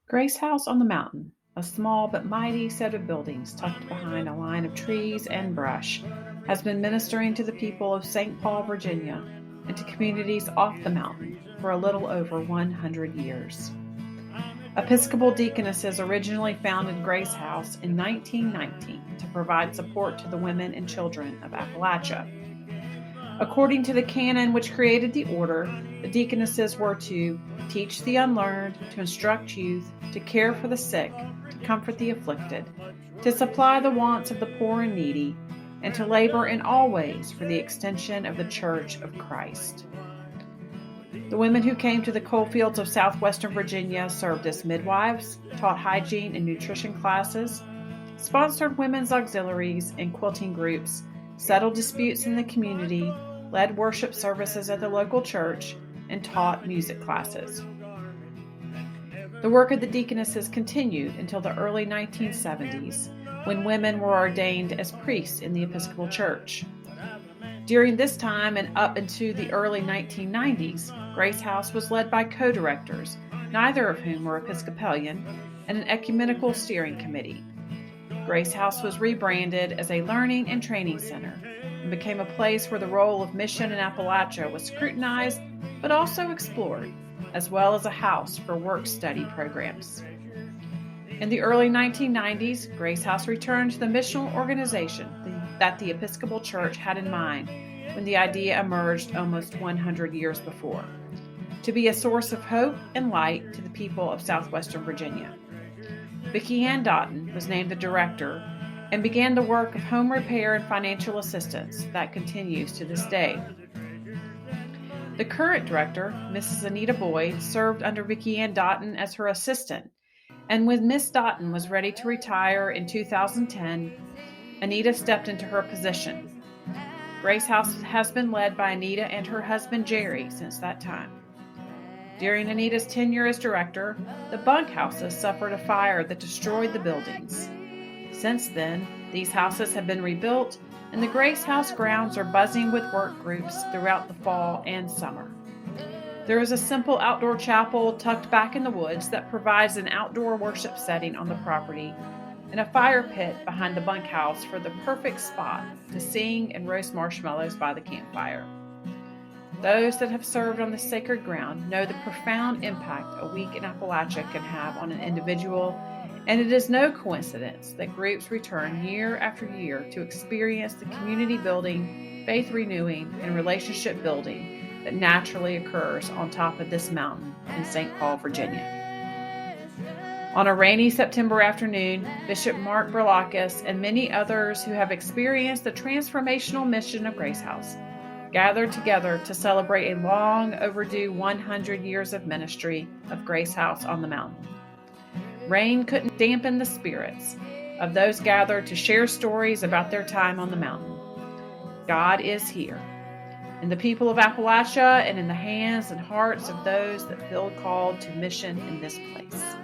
Grace House on the Mountain, a small but mighty set of buildings tucked behind a line of trees and brush, has been ministering to the people of St. Paul, Virginia, and to communities off the mountain for a little over 100 years. Episcopal deaconesses originally founded Grace House in 1919 to provide support to the women and children of Appalachia. According to the canon which created the order, the deaconesses were to teach the unlearned, to instruct youth, to care for the sick, to comfort the afflicted, to supply the wants of the poor and needy, and to labor in all ways for the extension of the Church of Christ. The women who came to the coal fields of southwestern Virginia served as midwives, taught hygiene and nutrition classes, sponsored women's auxiliaries and quilting groups, settled disputes in the community, led worship services at the local church, and taught music classes. The work of the deaconesses continued until the early 1970s, when women were ordained as priests in the Episcopal Church. During this time and up into the early 1990s, Grace House was led by co-directors, neither of whom were Episcopalian, and an ecumenical steering committee. Grace House was rebranded as a learning and training center and became a place where the role of mission in Appalachia was scrutinized but also explored, as well as a house for work-study programs. In the early 1990s, Grace House returned to the missional organization that the Episcopal Church had in mind when the idea emerged almost 100 years before, to be a source of hope and light to the people of southwestern Virginia. Vicki Ann Doughton was named the director and began the work of home repair and financial assistance that continues to this day. The current director, Mrs. Anita Boyd, served under Vicki Ann Doughton as her assistant, and when Miss Doughton was ready to retire in 2010, Anita stepped into her position. Grace House has been led by Anita and her husband Jerry since that time. During Anita's tenure as director, the bunkhouses suffered a fire that destroyed the buildings. Since then, these houses have been rebuilt, and the Grace House grounds are buzzing with work groups throughout the fall and summer. There is a simple outdoor chapel tucked back in the woods that provides an outdoor worship setting on the property, and a fire pit behind the bunkhouse for the perfect spot to sing and roast marshmallows by the campfire. Those that have served on this sacred ground know the profound impact a week in Appalachia can have on an individual, and it is no coincidence that groups return year after year to experience the community building, faith renewing, and relationship building that naturally occurs on top of this mountain in St. Paul, Virginia. On a rainy September afternoon, Bishop Mark Berlakis and many others who have experienced the transformational mission of Grace House gathered together to celebrate a long overdue 100 years of ministry of Grace House on the mountain. Rain couldn't dampen the spirits of those gathered to share stories about their time on the mountain. God is here, in the people of Appalachia and in the hands and hearts of those that feel called to mission in this place.